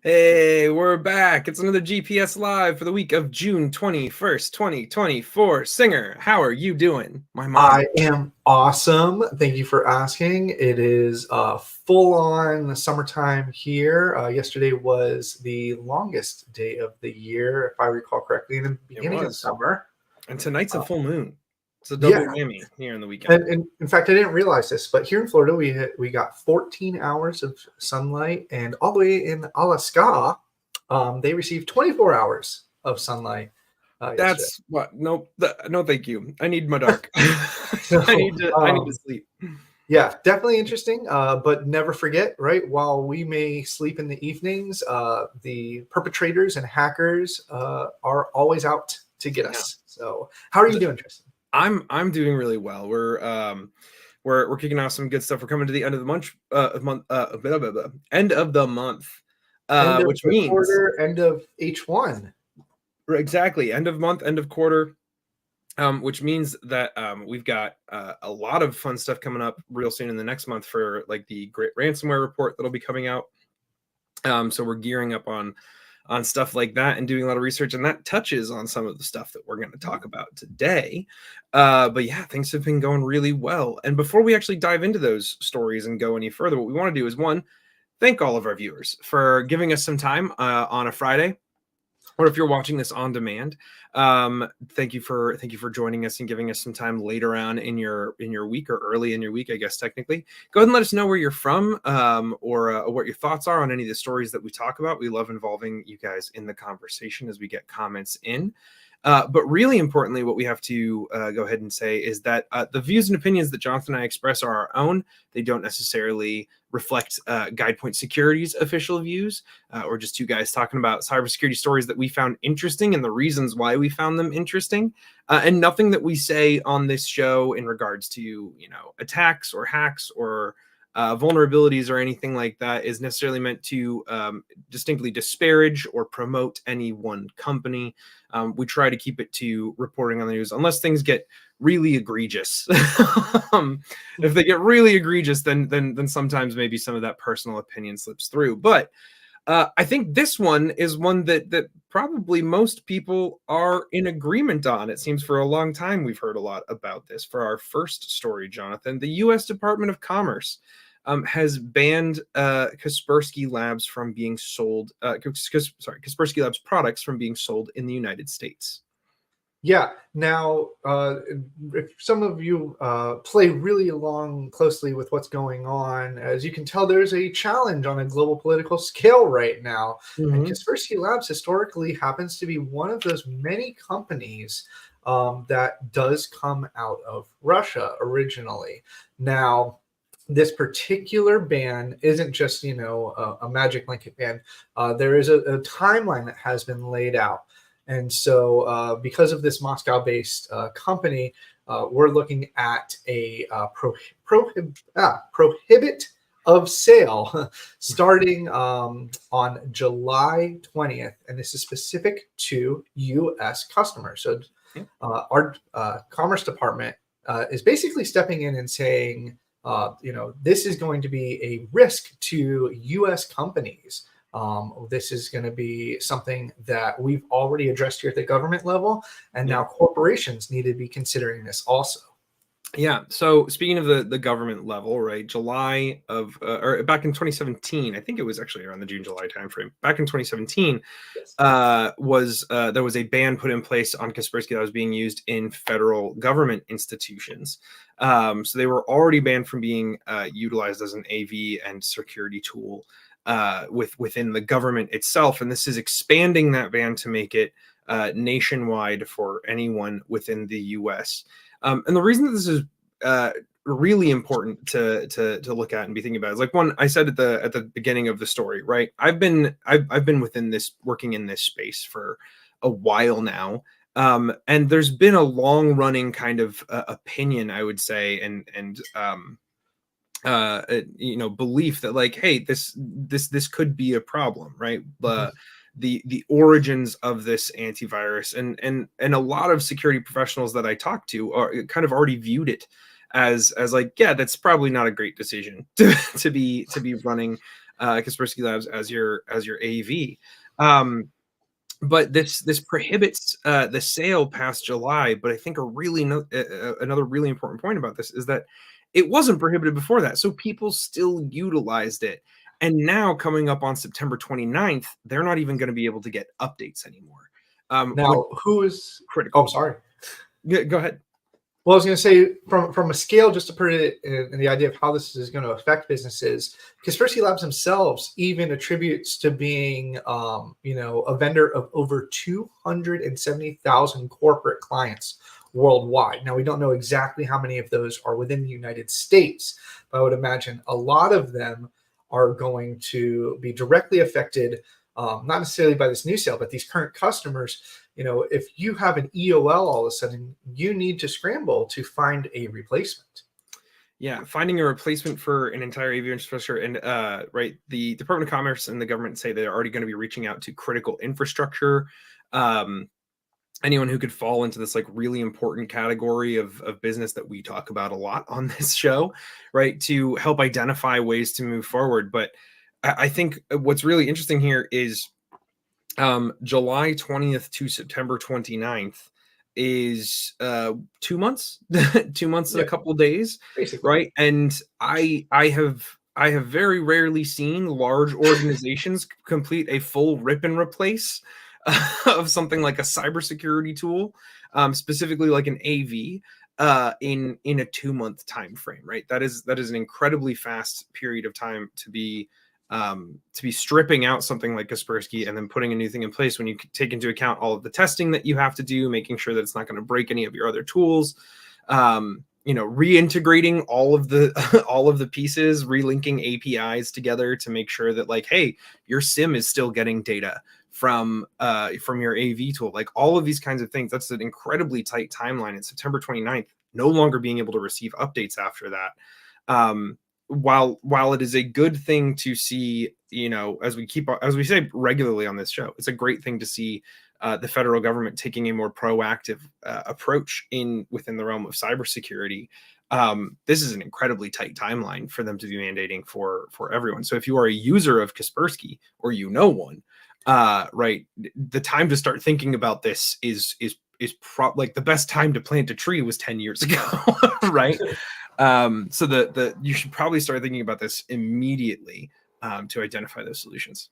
Hey, we're back. It's another GPS Live for the week of June 21st, 2024. Singer, how are you doing, my man? I am awesome. Thank you for asking. It is full on summertime here. Yesterday was the longest day of the year, if I recall correctly, in the It beginning of was. summer. And tonight's a Uh, full moon. It's a double yeah, whammy here in the weekend. and in fact, I didn't realize this, but here in Florida, we got 14 hours of sunlight, and all the way in Alaska, they received 24 hours of sunlight yesterday. That's what. Nope. No, thank you. I need my dark. I So, need to sleep. yeah, definitely interesting. But never forget, right? While we may sleep in the evenings, the perpetrators and hackers are always out to get Yeah. us. So, how are you doing, Tristan? I'm doing really well. We're kicking off some good stuff. We're coming to the end of the blah, blah, blah, end of the month. End of Which the means quarter, end of H1. exactly end of month, end of quarter. Which means that we've got a lot of fun stuff coming up real soon in the next month for like the great ransomware report that'll be coming out. So we're gearing up on stuff like that and doing a lot of research, and that touches on some of the stuff that we're going to talk about today. But yeah, things have been going really well. And before we actually dive into those stories and go any further, what we want to do is one, thank all of our viewers for giving us some time on a Friday, or if you're watching this on demand. Thank you for joining us and giving us some time later on in your week, or early in your week, I guess technically. Go ahead and let us know where you're from, or what your thoughts are on any of the stories that we talk about. We love involving you guys in the conversation as we get comments in. But really importantly, what we have to go ahead and say is that the views and opinions that Jonathan and I express are our own. They don't necessarily reflect GuidePoint Security's official views, or just two guys talking about cybersecurity stories that we found interesting and the reasons why we found them interesting. And nothing that we say on this show in regards to, attacks or hacks or vulnerabilities or anything like that is necessarily meant to distinctly disparage or promote any one company. We try to keep it to reporting on the news unless things get really egregious. If they get really egregious, then sometimes maybe some of that personal opinion slips through. But I think this one is one that probably most people are in agreement on. It seems for a long time we've heard a lot about this. For our first story, Jonathan, the U.S. Department of Commerce has banned Kaspersky Labs from being sold. Kaspersky Labs products from being sold in the United States. Yeah. Now, if some of you play really along closely with what's going on, as you can tell, there's a challenge on a global political scale right now. And Kaspersky Labs historically happens to be one of those many companies that does come out of Russia originally. Now, this particular ban isn't just, a magic blanket ban. There is a timeline that has been laid out. And so because of this Moscow-based company, we're looking at a prohibit of sale starting on July 20th. And this is specific to U.S. customers. So our Commerce Department is basically stepping in and saying, this is going to be a risk to U.S. companies. This is going to be something that we've already addressed here at the government level, and now corporations need to be considering this also. Yeah. So speaking of the government level, right? July of or back in 2017, I think it was actually around the June-July timeframe. Back in 2017, Yes. there was a ban put in place on Kaspersky that was being used in federal government institutions. So they were already banned from being utilized as an AV and security tool within the government itself, and this is expanding that ban to make it nationwide for anyone within the U.S. And the reason that this is really important to look at and be thinking about is, like, one, I said at the beginning of the story, right? I've been within this, working in this space for a while now. And there's been a long running kind of opinion, I would say, and belief that, like, hey, this could be a problem, right? The origins of this antivirus, and a lot of security professionals that I talk to are kind of already viewed it as like, yeah, that's probably not a great decision to be running Kaspersky Labs as your AV. But this prohibits the sale past July. But I think another really important point about this is that it wasn't prohibited before that, so people still utilized it. And now coming up on September 29th, they're not even going to be able to get updates anymore. Now, who is critical? Oh, sorry. Go ahead. Well, I was going to say, from a scale, just to put it in the idea of how this is going to affect businesses, Kaspersky Labs themselves even attributes to being, a vendor of over 270,000 corporate clients worldwide. Now, we don't know exactly how many of those are within the United States, but I would imagine a lot of them are going to be directly affected, not necessarily by this new sale, but these current customers. If you have an EOL, all of a sudden you need to scramble to find a replacement. Yeah, finding a replacement for an entire AV infrastructure, and right, the Department of Commerce and the government say they're already going to be reaching out to critical infrastructure, anyone who could fall into this like really important category of business that we talk about a lot on this show, right, to help identify ways to move forward. But I think what's really interesting here is July 20th to September 29th is 2 months, 2 months and a couple of days, basically. right? And I have very rarely seen large organizations complete a full rip and replace of something like a cybersecurity tool, specifically like an AV, in a 2-month time frame, right? That is an incredibly fast period of time to be stripping out something like Kaspersky and then putting a new thing in place, when you take into account all of the testing that you have to do, making sure that it's not going to break any of your other tools, reintegrating all of the pieces, relinking APIs together to make sure that, like, hey, your SIM is still getting data from your AV tool, like all of these kinds of things. That's an incredibly tight timeline. And September 29th, no longer being able to receive updates after that. While it is a good thing to see, as we say regularly on this show, it's a great thing to see the federal government taking a more proactive approach within the realm of cybersecurity. This is an incredibly tight timeline for them to be mandating for everyone. So if you are a user of Kaspersky, or one, right, the time to start thinking about this is like the best time to plant a tree was 10 years ago, right? So you should probably start thinking about this immediately to identify those solutions.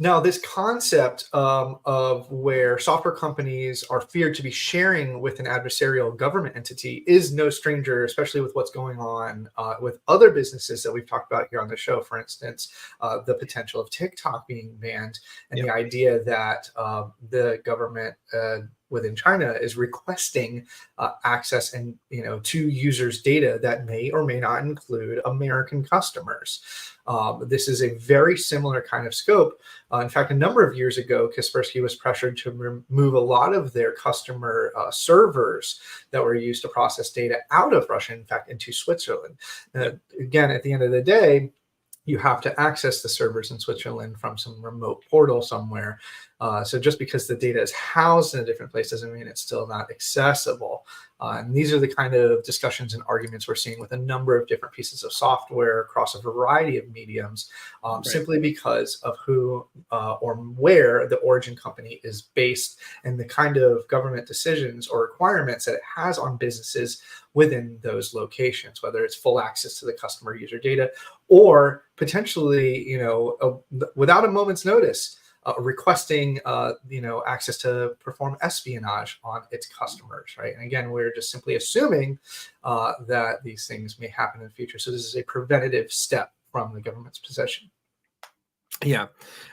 Now, this concept of where software companies are feared to be sharing with an adversarial government entity is no stranger, especially with what's going on with other businesses that we've talked about here on the show. For instance, the potential of TikTok being banned, and the idea that the government within China is requesting access and to users' data that may or may not include American customers. This is a very similar kind of scope. In fact, a number of years ago, Kaspersky was pressured to remove a lot of their customer servers that were used to process data out of Russia, in fact, into Switzerland. Again, at the end of the day, you have to access the servers in Switzerland from some remote portal somewhere. So just because the data is housed in a different place doesn't mean it's still not accessible. And these are the kind of discussions and arguments we're seeing with a number of different pieces of software across a variety of mediums, simply because of who or where the origin company is based, and the kind of government decisions or requirements that it has on businesses within those locations, whether it's full access to the customer user data, or potentially, without a moment's notice, requesting access to perform espionage on its customers, right? And again, we're just simply assuming that these things may happen in the future. So this is a preventative step from the government's position. Yeah,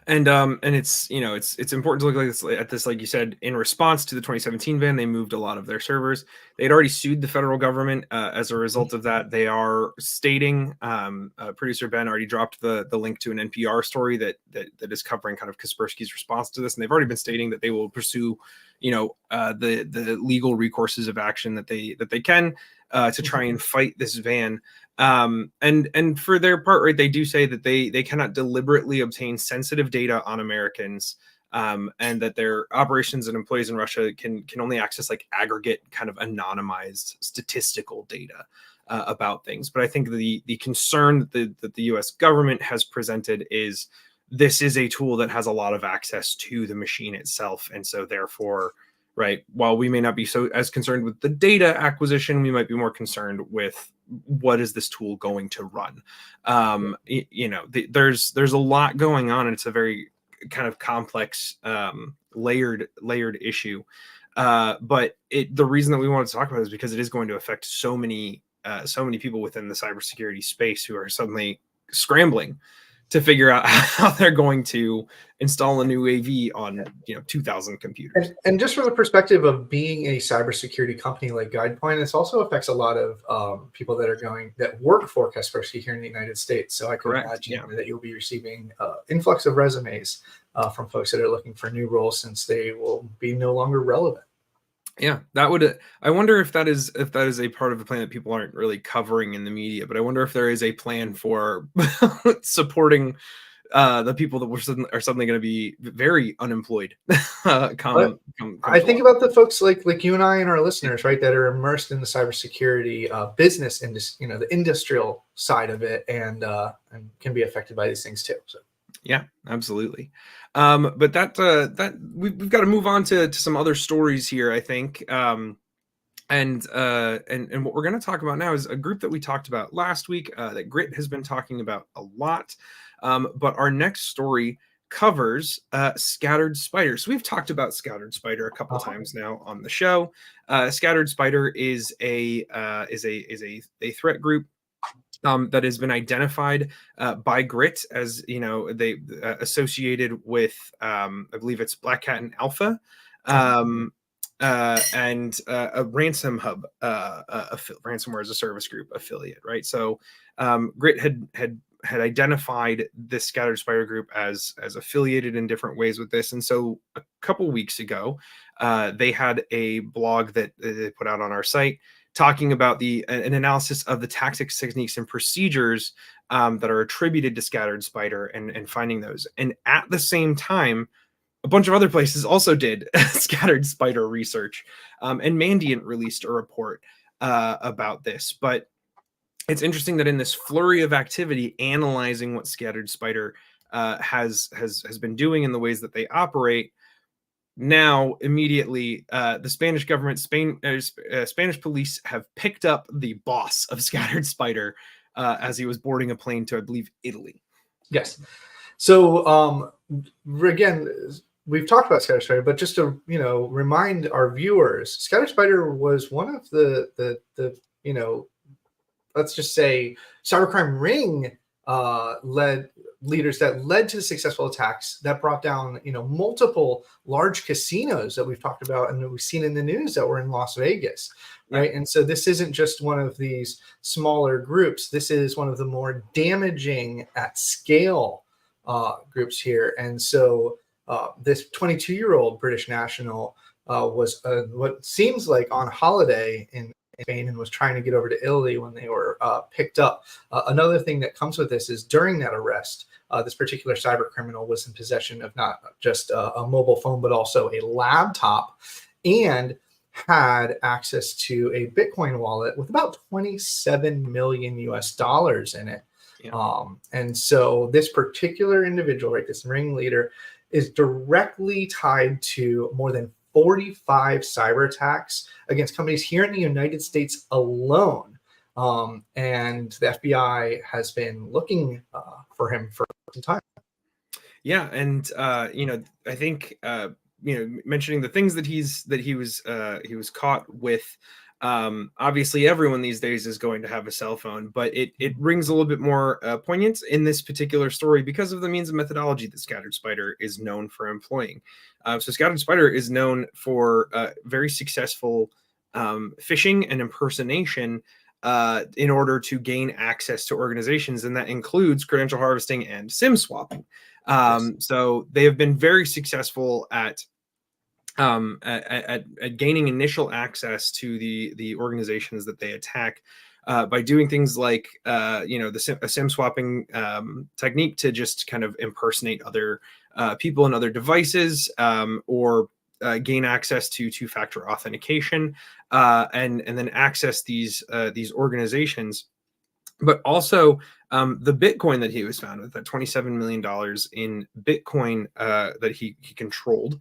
and it's it's important to look at this, like you said, in response to the 2017 ban. They moved a lot of their servers. They'd already sued the federal government as a result of that. They are stating, producer Ben already dropped the link to an NPR story that is covering kind of Kaspersky's response to this, and they've already been stating that they will pursue the legal recourses of action that they can to try and fight this ban. And for their part, right, they do say that they cannot deliberately obtain sensitive data on Americans, and that their operations and employees in Russia can only access like aggregate kind of anonymized statistical data. about things. But I think the concern that the U.S. government has presented is this is a tool that has a lot of access to the machine itself, and so therefore, right, while we may not be so as concerned with the data acquisition, we might be more concerned with what is this tool going to run. There's a lot going on, and it's a very kind of complex, layered issue. But the reason that we wanted to talk about it is because it is going to affect so many people within the cybersecurity space who are suddenly scrambling to figure out how they're going to install a new AV on 2,000 computers. And just from the perspective of being a cybersecurity company like GuidePoint, this also affects a lot of people that work for Kaspersky here in the United States. So I can imagine that you'll be receiving influx of resumes from folks that are looking for new roles, since they will be no longer relevant. Yeah, that would. I wonder if that is a part of the plan that people aren't really covering in the media. But I wonder if there is a plan for supporting the people that are suddenly going to be very unemployed. I think about the folks like you and I and our listeners, right, that are immersed in the cybersecurity business industry, the industrial side of it, and can be affected by these things too. So. Yeah, absolutely. But that we've got to move on to some other stories here, I think. And what we're going to talk about now is a group that we talked about last week that Grit has been talking about a lot. But our next story covers Scattered Spider. So we've talked about Scattered Spider a couple times now on the show. Scattered Spider is a threat group that has been identified by Grit as, they associated with, I believe it's Black Cat and Alpha, and a Ransom Hub, ransomware as a service group affiliate, right? So Grit had identified this Scattered Spider group as affiliated in different ways with this, and so a couple weeks ago, they had a blog that they put out on our site talking about an analysis of the tactics, techniques, and procedures that are attributed to Scattered Spider and finding those. And at the same time, a bunch of other places also did Scattered Spider research. And Mandiant released a report about this. But it's interesting that in this flurry of activity analyzing what Scattered Spider has been doing in the ways that they operate, now, immediately, the Spanish government, Spanish police have picked up the boss of Scattered Spider as he was boarding a plane to, I believe, Italy. Yes. So, again, we've talked about Scattered Spider, but just to remind our viewers, Scattered Spider was one of the let's just say cybercrime ring leaders that led to the successful attacks that brought down multiple large casinos that we've talked about and that we've seen in the news that were in Las Vegas, right? And so this isn't just one of these smaller groups. This is one of the more damaging at scale groups here. And so this 22-year-old British national was what seems like on holiday in Spain and was trying to get over to Italy when they were picked up. Another thing that comes with this is during that arrest, this particular cyber criminal was in possession of not just a mobile phone, but also a laptop, and had access to a Bitcoin wallet with about 27 million US dollars in it. Yeah. And so this particular individual, right, this ringleader, is directly tied to more than 45 cyber attacks against companies here in the United States alone. And the FBI has been looking for him for some time. Yeah. And, I think, mentioning the things that he was caught with, obviously everyone these days is going to have a cell phone, but it rings a little bit more poignant in this particular story because of the means and methodology that Scattered Spider is known for employing. So Scattered Spider is known for very successful phishing and impersonation in order to gain access to organizations, and that includes credential harvesting and SIM swapping. So they have been very successful at gaining initial access to the organizations that they attack by doing things like a SIM swapping technique to just kind of impersonate other people and other devices, or gain access to two-factor authentication, and then access these organizations. But also the Bitcoin that he was found with, that $27 million in Bitcoin that he controlled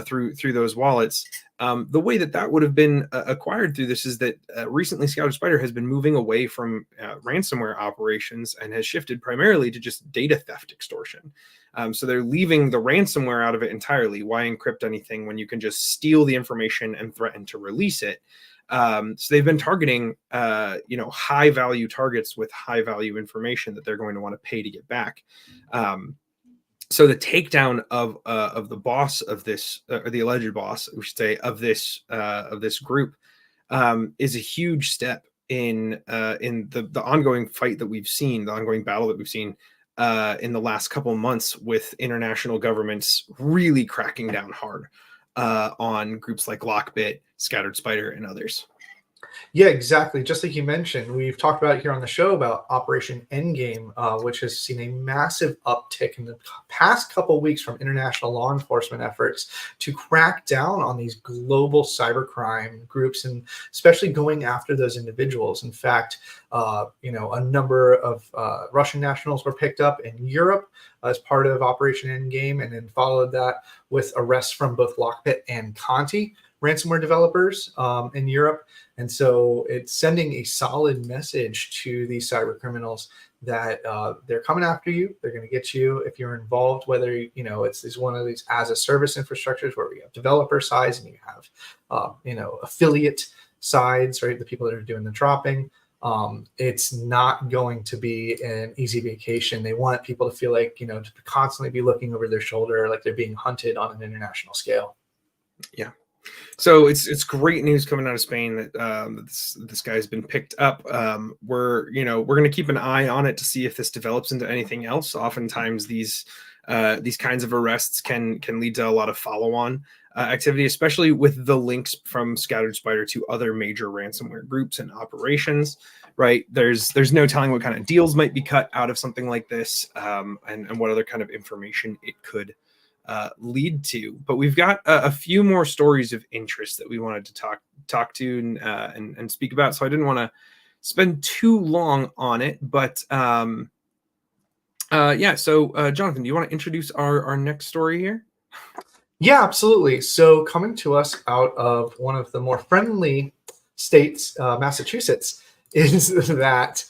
through those wallets. The way that would have been acquired through this is that recently Scouted Spider has been moving away from ransomware operations and has shifted primarily to just data theft extortion. So they're leaving the ransomware out of it entirely. Why encrypt anything when you can just steal the information and threaten to release it? So they've been targeting, high value targets with high value information that they're going to want to pay to get back. So the takedown of the boss of this, or the alleged boss, we should say, of this group, is a huge step in the ongoing fight that we've seen, the ongoing battle that we've seen in the last couple of months, with international governments really cracking down hard on groups like Lockbit, Scattered Spider, and others. Yeah, exactly. Just like you mentioned, we've talked about it here on the show about Operation Endgame, which has seen a massive uptick in the past couple of weeks from international law enforcement efforts to crack down on these global cybercrime groups, and especially going after those individuals. In fact, a number of Russian nationals were picked up in Europe as part of Operation Endgame, and then followed that with arrests from both Lockbit and Conti, ransomware developers in Europe. And so it's sending a solid message to these cyber criminals that they're coming after you. They're going to get you if you're involved, whether, it's one of these as a service infrastructures where we have developer sides and you have, affiliate sides, right? The people that are doing the dropping. It's not going to be an easy vacation. They want people to feel like, to constantly be looking over their shoulder, like they're being hunted on an international scale. Yeah. So it's great news coming out of Spain that this guy's been picked up. We're going to keep an eye on it to see if this develops into anything else. Oftentimes these kinds of arrests can lead to a lot of follow-on activity, especially with the links from Scattered Spider to other major ransomware groups and operations. Right? There's no telling what kind of deals might be cut out of something like this, and what other kind of information it could lead to. But we've got a few more stories of interest that we wanted to talk to and speak about. So I didn't want to spend too long on it, but So Jonathan, do you want to introduce our next story here? Yeah, absolutely. So coming to us out of one of the more friendly states, Massachusetts, is that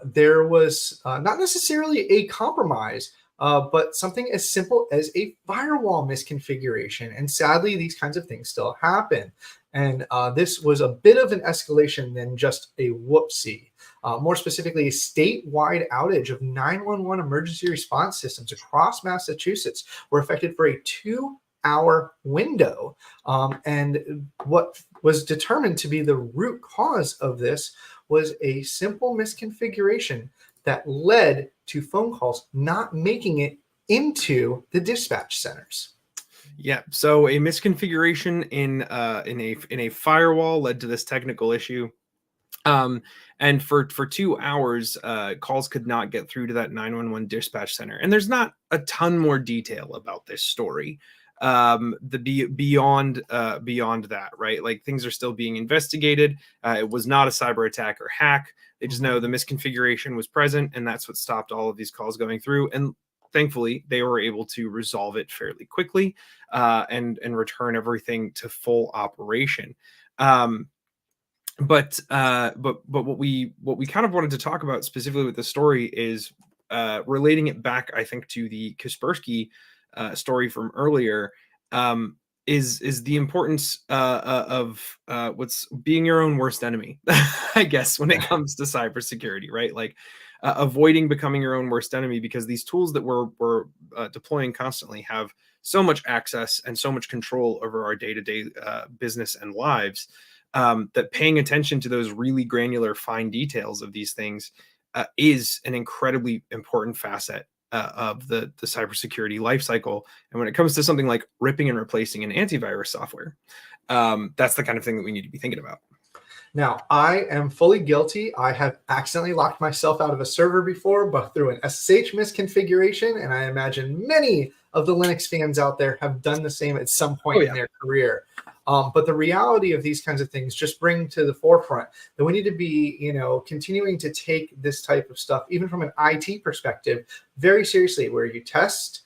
there was not necessarily a compromise, but something as simple as a firewall misconfiguration. And sadly, these kinds of things still happen. And this was a bit of an escalation than just a whoopsie. More specifically, a statewide outage of 911 emergency response systems across Massachusetts were affected for a 2-hour window. And what was determined to be the root cause of this was a simple misconfiguration that led to phone calls not making it into the dispatch centers. Yeah, so a misconfiguration in a firewall led to this technical issue. And for 2 hours, calls could not get through to that 911 dispatch center. And there's not a ton more detail about this story. Beyond that, right? Like, things are still being investigated. It was not a cyber attack or hack. They just know the misconfiguration was present, and that's what stopped all of these calls going through. And thankfully, they were able to resolve it fairly quickly, and return everything to full operation. But what we kind of wanted to talk about specifically with the story is relating it back, I think, to the Kaspersky story from earlier. Is the importance of what's being your own worst enemy, I guess, when it comes to cybersecurity, right? Like avoiding becoming your own worst enemy, because these tools that we're deploying constantly have so much access and so much control over our day-to-day business and lives, that paying attention to those really granular, fine details of these things is an incredibly important facet of the cybersecurity lifecycle. And when it comes to something like ripping and replacing an antivirus software, that's the kind of thing that we need to be thinking about. Now, I am fully guilty. I have accidentally locked myself out of a server before, but through an SSH misconfiguration, and I imagine many of the Linux fans out there have done the same at some point Oh, yeah. in their career. But the reality of these kinds of things just bring to the forefront that we need to be, continuing to take this type of stuff, even from an IT perspective, very seriously, where you test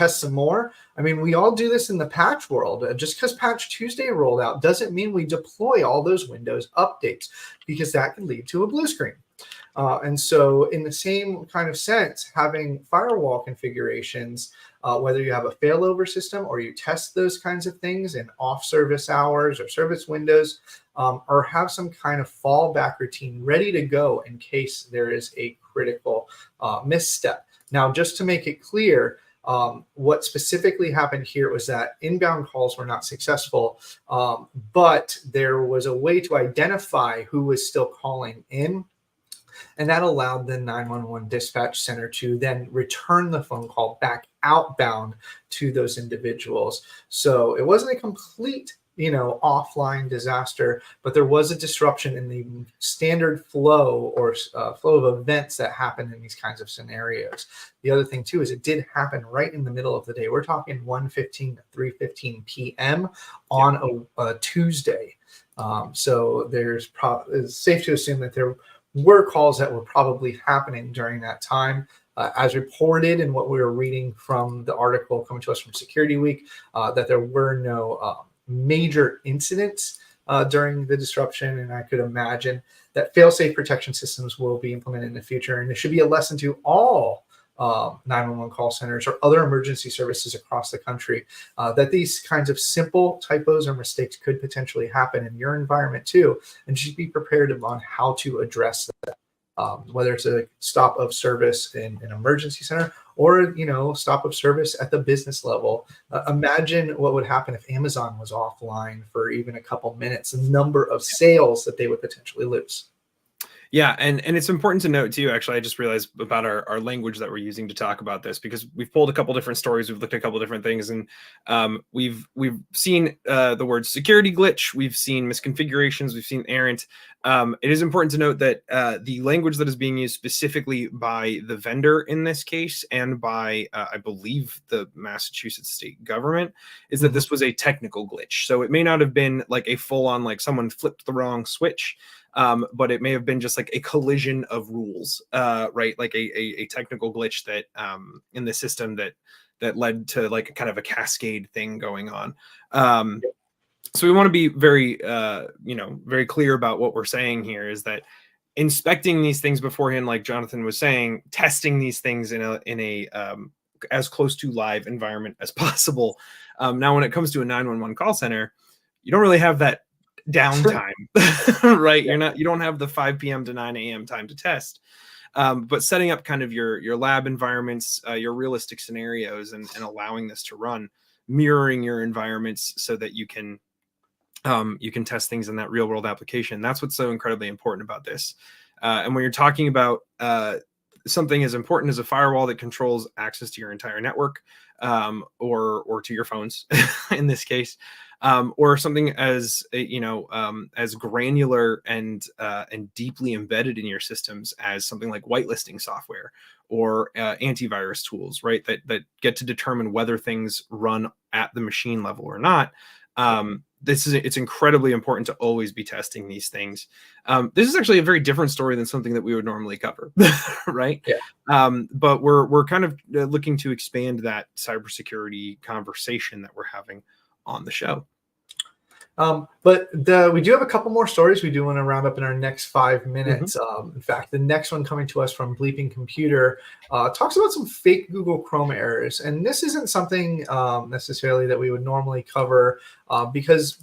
some more. I mean, we all do this in the patch world. Just because Patch Tuesday rolled out doesn't mean we deploy all those Windows updates, because that can lead to a blue screen. And so in the same kind of sense, having firewall configurations, whether you have a failover system or you test those kinds of things in off service hours or service windows, or have some kind of fallback routine ready to go in case there is a critical misstep. Now, just to make it clear, what specifically happened here was that inbound calls were not successful, but there was a way to identify who was still calling in. And that allowed the 911 dispatch center to then return the phone call back outbound to those individuals. So it wasn't a complete, offline disaster, but there was a disruption in the standard flow or flow of events that happen in these kinds of scenarios. The other thing too is it did happen right in the middle of the day. We're talking 1:15 to 3:15 p.m. on a Tuesday. So it's safe to assume that there were calls that were probably happening during that time. As reported in what we were reading from the article coming to us from Security Week, that there were no major incidents during the disruption. And I could imagine that fail-safe protection systems will be implemented in the future. And it should be a lesson to all 911 call centers or other emergency services across the country, that these kinds of simple typos or mistakes could potentially happen in your environment too, and just be prepared on how to address that. Whether it's a stop of service in an emergency center or stop of service at the business level. Imagine what would happen if Amazon was offline for even a couple minutes, the number of sales that they would potentially lose. Yeah, and it's important to note too, actually, I just realized about our language that we're using to talk about this, because we've pulled a couple different stories, we've looked at a couple different things, and we've seen the word security glitch, we've seen misconfigurations, we've seen errant. It is important to note that the language that is being used specifically by the vendor in this case and by, I believe, the Massachusetts state government is that this was a technical glitch. So it may not have been like a full-on, like someone flipped the wrong switch, but it may have been just like a collision of rules, right? Like a technical glitch that in the system that led to like kind of a cascade thing going on. So we want to be very, very clear about what we're saying here is that inspecting these things beforehand, like Jonathan was saying, testing these things in a as close to live environment as possible. Now, when it comes to a 911 call center, you don't really have that downtime, right? You don't have the 5 p.m. to 9 a.m. time to test. But setting up kind of your lab environments, your realistic scenarios, and allowing this to run, mirroring your environments so that you can test things in that real world application. That's what's so incredibly important about this. And when you're talking about something as important as a firewall that controls access to your entire network, or to your phones in this case, or something as as granular and deeply embedded in your systems as something like whitelisting software or antivirus tools, right? That get to determine whether things run at the machine level or not. It's incredibly important to always be testing these things. This is actually a very different story than something that we would normally cover, right? Yeah. But we're kind of looking to expand that cybersecurity conversation that we're having on the show. But we do have a couple more stories we do want to round up in our next 5 minutes. In fact, the next one coming to us from Bleeping Computer talks about some fake Google Chrome errors. And this isn't something necessarily that we would normally cover because,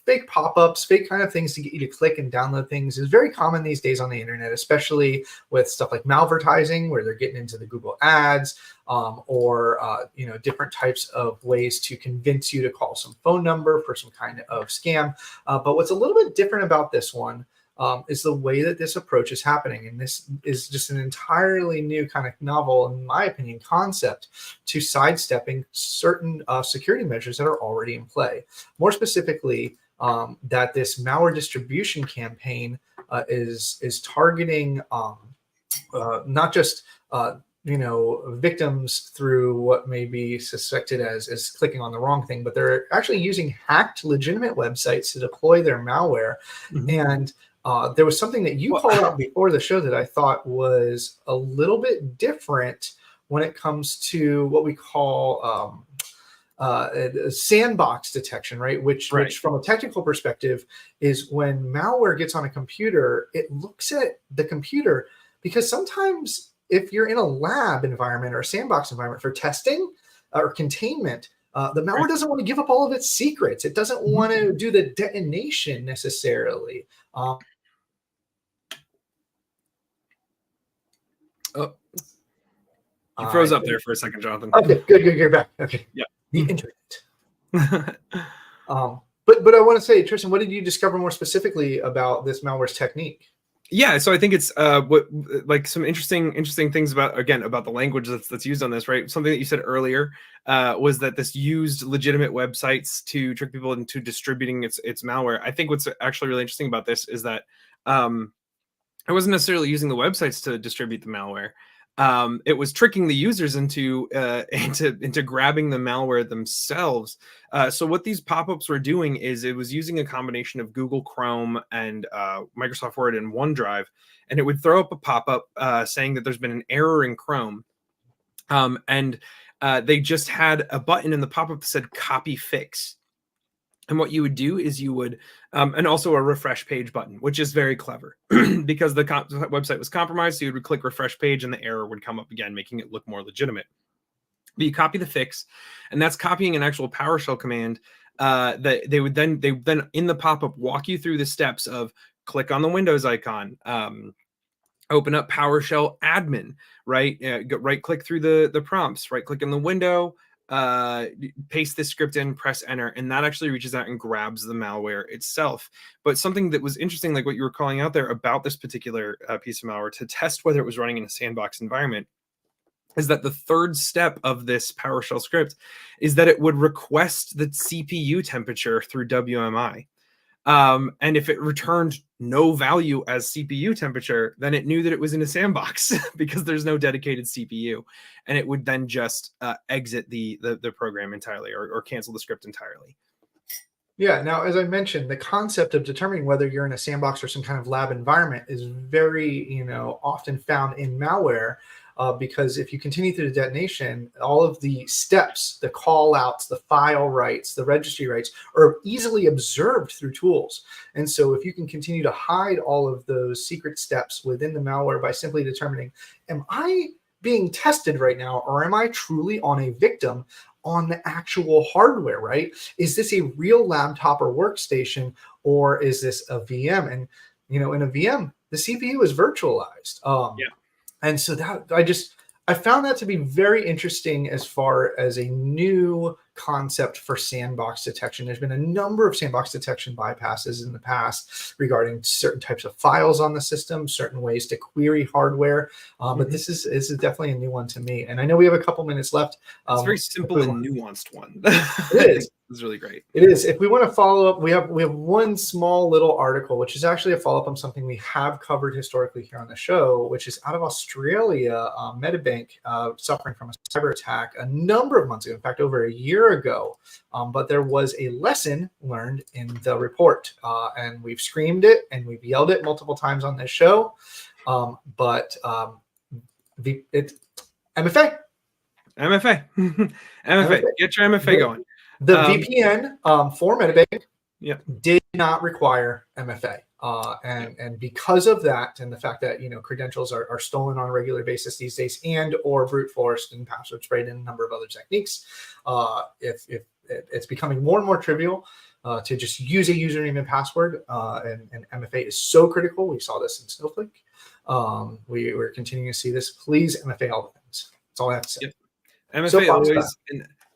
fake pop-ups, fake kind of things to get you to click and download things is very common these days on the internet, especially with stuff like malvertising, where they're getting into the Google ads, or different types of ways to convince you to call some phone number for some kind of scam. But what's a little bit different about this one is the way that this approach is happening. And this is just an entirely new kind of novel, in my opinion, concept to sidestepping certain security measures that are already in play. More specifically, that this malware distribution campaign is targeting not just victims through what may be suspected as clicking on the wrong thing, but they're actually using hacked legitimate websites to deploy their malware. And there was something that you called out before the show that I thought was a little bit different when it comes to what we call sandbox detection, right? Which from a technical perspective is when malware gets on a computer, it looks at the computer, because sometimes if you're in a lab environment or a sandbox environment for testing or containment, the malware doesn't want to give up all of its secrets. It doesn't want to do the detonation necessarily. Oh, you froze up there for a second, Jonathan. Okay, good. You're back. Okay. Yeah. The internet. But I want to say, Tristan, what did you discover more specifically about this malware's technique? Yeah, so I think it's some interesting things about the language that's used on this, right? Something that you said earlier was that this used legitimate websites to trick people into distributing its malware. I think what's actually really interesting about this is that it wasn't necessarily using the websites to distribute the malware. It was tricking the users into grabbing the malware themselves. So what these pop-ups were doing is it was using a combination of Google Chrome and Microsoft Word and OneDrive, and it would throw up a pop-up saying that there's been an error in Chrome. And they just had a button in the pop-up that said copy fix. And what you would do is you would, and also a refresh page button, which is very clever because the website was compromised. So you would click refresh page and the error would come up again, making it look more legitimate. But you copy the fix, and that's copying an actual PowerShell command that they would then in the pop-up walk you through the steps of click on the Windows icon, open up PowerShell admin, right? Right click through the prompts, right click in the window, paste this script in, press enter, and that actually reaches out and grabs the malware itself. But something that was interesting, like what you were calling out there about this particular piece of malware to test whether it was running in a sandbox environment, is that the third step of this PowerShell script is that it would request the CPU temperature through WMI. And if it returned no value as CPU temperature, then it knew that it was in a sandbox because there's no dedicated CPU, and it would then just exit the program entirely or cancel the script entirely. Yeah. Now, as I mentioned, the concept of determining whether you're in a sandbox or some kind of lab environment is very, often found in malware. Because if you continue through the detonation, all of the steps, the call outs, the file writes, the registry writes are easily observed through tools. And so if you can continue to hide all of those secret steps within the malware by simply determining, am I being tested right now, or am I truly on a victim on the actual hardware, right? Is this a real laptop or workstation, or is this a VM? And, in a VM, the CPU is virtualized. Yeah. And so I found that to be very interesting as far as a new concept for sandbox detection. There's been a number of sandbox detection bypasses in the past regarding certain types of files on the system, certain ways to query hardware. But this is definitely a new one to me. And I know we have a couple minutes left. It's a very simple and nuanced one. It is. It's really great. It is. If we want to follow up, we have one small little article, which is actually a follow-up on something we have covered historically here on the show, which is out of Australia. Medibank suffering from a cyber attack a number of months ago, in fact, over a year ago. But there was a lesson learned in the report, and we've screamed it and we've yelled it multiple times on this show. MFA. MFA. MFA. Get your MFA going. The VPN for Medibank did not require MFA. And because of that, and the fact that credentials are stolen on a regular basis these days, and or brute forced and password sprayed and a number of other techniques, if it's becoming more and more trivial to just use a username and password, and MFA is so critical. We saw this in Snowflake. We're continuing to see this. Please MFA all the things. That's all I have to say. Yep.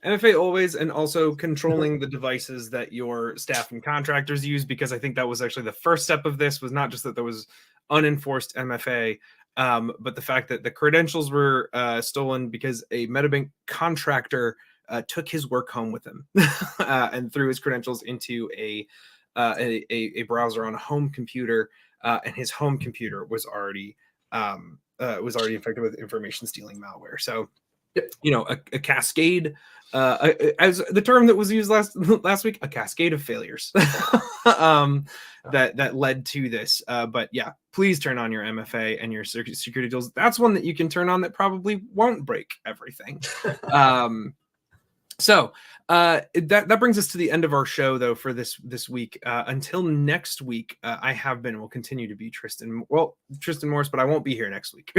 MFA always, and also controlling the devices that your staff and contractors use, because I think that was actually the first step of this, was not just that there was unenforced MFA, but the fact that the credentials were stolen because a Medibank contractor took his work home with him and threw his credentials into a browser on a home computer, and his home computer was already was already infected with information stealing malware. So, Yep. A cascade, as the term that was used last week, a cascade of failures that led to this. But yeah, please turn on your MFA and your security tools. That's one that you can turn on that probably won't break everything. So that brings us to the end of our show, though, for this week. Until next week, I have been and will continue to be Tristan. Well, Tristan Morris, but I won't be here next week.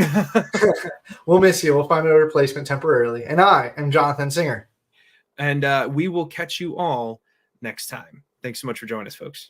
We'll miss you. We'll find a replacement temporarily. And I am Jonathan Singer. And we will catch you all next time. Thanks so much for joining us, folks.